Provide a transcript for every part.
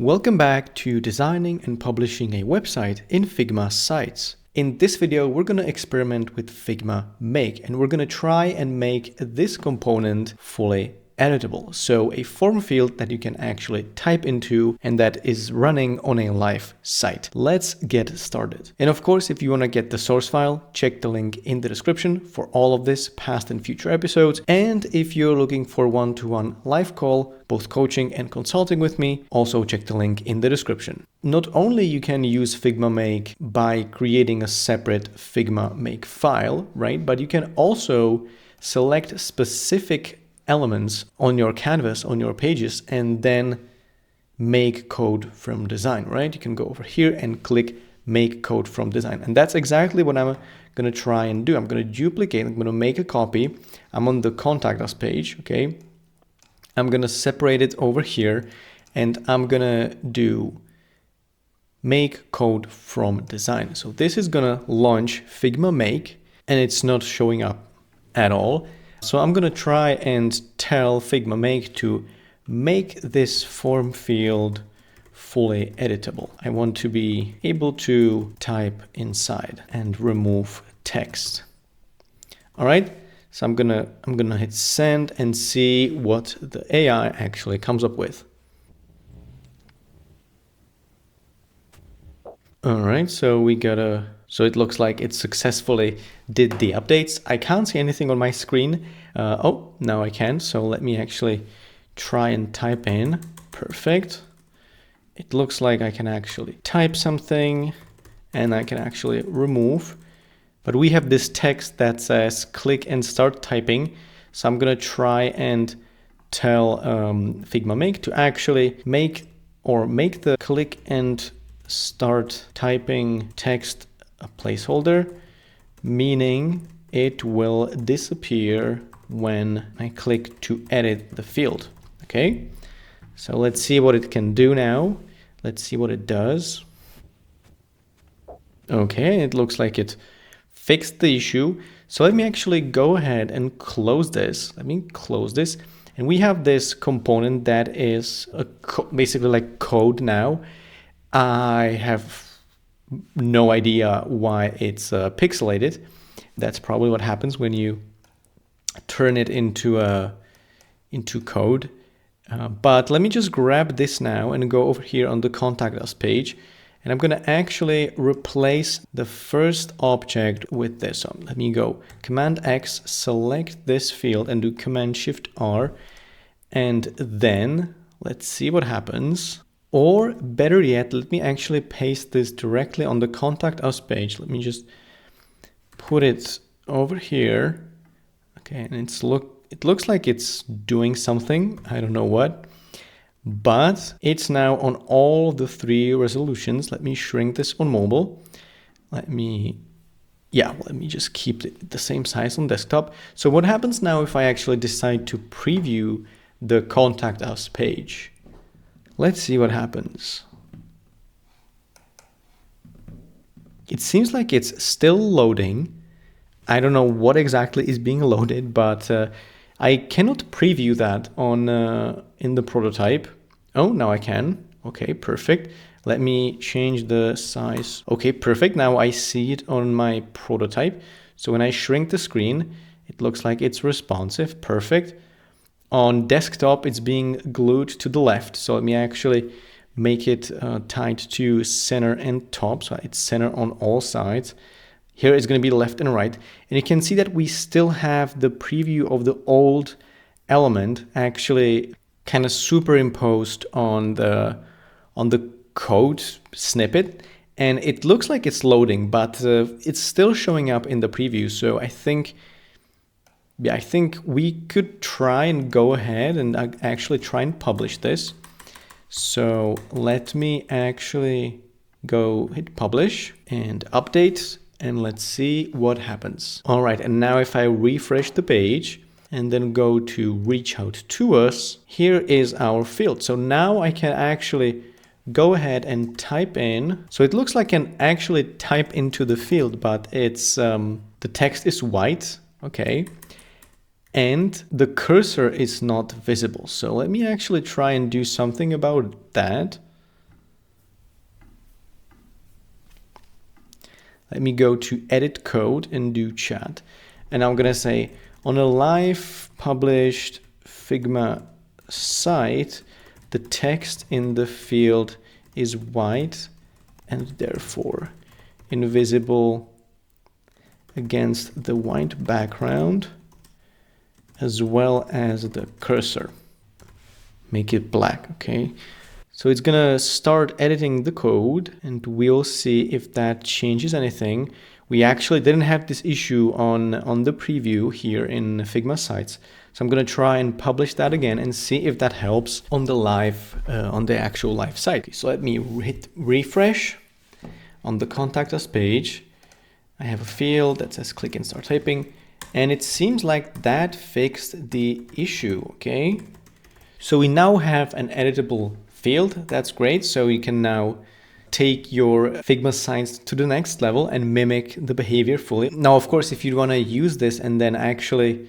Welcome back to designing and publishing a website in Figma sites. In this video, we're going to experiment with Figma Make, and we're going to try and make this component fully editable. So a form field that you can actually type into and that is running on a live site. Let's get started. And of course, if you want to get the source file, check the link in the description for all of this past and future episodes. And if you're looking for one-to-one live call, both coaching and consulting with me, also check the link in the description. Not only you can use Figma Make by creating a separate Figma Make file, right? But you can also select specific elements on your canvas, on your pages, and then make code from design, right? You can go over here and click make code from design. And that's exactly what I'm going to try and do. I'm going to duplicate, I'm going to make a copy. I'm on the contact us page, okay? I'm going to separate it over here and I'm going to do make code from design. So this is going to launch Figma Make and it's not showing up at all. So I'm going to try and tell Figma Make to make this form field fully editable. I want to be able to type inside and remove text. All right. So I'm gonna hit send and see what the AI actually comes up with. All right, so so it looks like it successfully did the updates. I can't see anything on my screen. Oh, now I can. So let me actually try and type in. Perfect. It looks like I can actually type something and I can actually remove. But we have this text that says click and start typing. So I'm going to try and tell Figma Make to actually make the click and start typing text a placeholder, meaning it will disappear when I click to edit the field. Okay, so let's see what it can do now. Let's see what it does. Okay, it looks like it fixed the issue. So let me actually go ahead and close this. Let me close this. And we have this component that is basically like code now. I have no idea why it's pixelated. That's probably what happens when you turn it into code. But let me just grab this now and go over here on the contact us page. And I'm going to actually replace the first object with this. So let me go Command X, select this field and do Command Shift R. And then let's see what happens. Or better yet, let me actually paste this directly on the contact us page. Let me just put it over here. Okay, and it looks like it's doing something. I don't know what. But it's now on all the three resolutions. Let me shrink this on mobile. Let me just keep it the same size on desktop. So what happens now if I actually decide to preview the contact us page? Let's see what happens. It seems like it's still loading. I don't know what exactly is being loaded, but I cannot preview that on in the prototype. Oh, now I can. Okay, perfect. Let me change the size. Okay, perfect. Now I see it on my prototype. So when I shrink the screen, it looks like it's responsive. Perfect. On desktop, it's being glued to the left. So let me actually make it tied to center and top. So it's center on all sides. Here it's going to be left and right. And you can see that we still have the preview of the old element actually kind of superimposed on the code snippet. And it looks like it's loading, but it's still showing up in the preview. So I think we could try and go ahead and actually try and publish this. So let me actually go hit publish and update. And let's see what happens. All right, and now if I refresh the page and then go to reach out to us, here is our field. So now I can actually go ahead and type in. So it looks like I can actually type into the field, but it's the text is white, okay? And the cursor is not visible. So let me actually try and do something about that. Let me go to edit code and do chat. And I'm gonna say on a live published Figma site, the text in the field is white and therefore invisible against the white background, as well as the cursor. Make it black, okay? So it's gonna start editing the code and we'll see if that changes anything. We actually didn't have this issue on the preview here in Figma sites. So I'm gonna try and publish that again and see if that helps on the on the actual live site. So let me hit refresh on the contact us page. I have a field that says click and start typing, and it seems like that fixed the issue, okay? So we now have an editable field. That's great. So you can now take your Figma sites to the next level and mimic the behavior fully. Now, of course, if you want to use this and then actually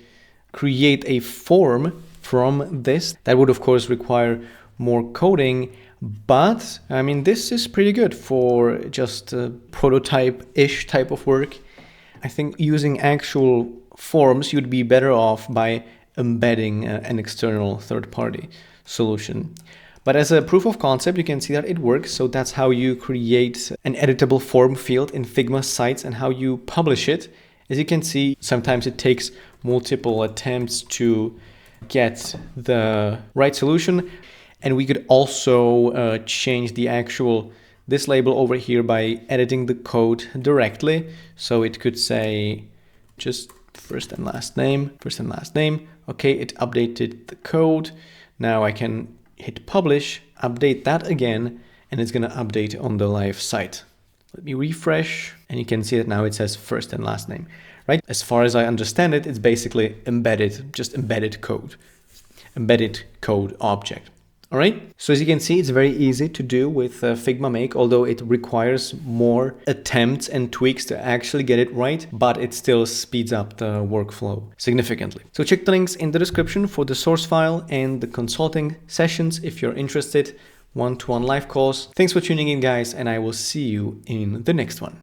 create a form from this, that would of course require more coding. But I mean, this is pretty good for just a prototype-ish type of work. I think using actual forms, you'd be better off by embedding an external third-party solution. But as a proof of concept, you can see that it works. So that's how you create an editable form field in Figma sites and how you publish it. As you can see, sometimes it takes multiple attempts to get the right solution. And we could also change the this label over here by editing the code directly. So it could say just first and last name. Okay, it updated the code. Now I can hit publish, update that again, and it's gonna update on the live site. Let me refresh, and you can see that now it says first and last name, right? As far as I understand it, it's basically just embedded code object. All right, so as you can see, it's very easy to do with Figma Make, although it requires more attempts and tweaks to actually get it right, but it still speeds up the workflow significantly. So check the links in the description for the source file and the consulting sessions if you're interested, one-to-one live calls. Thanks for tuning in, guys, and I will see you in the next one.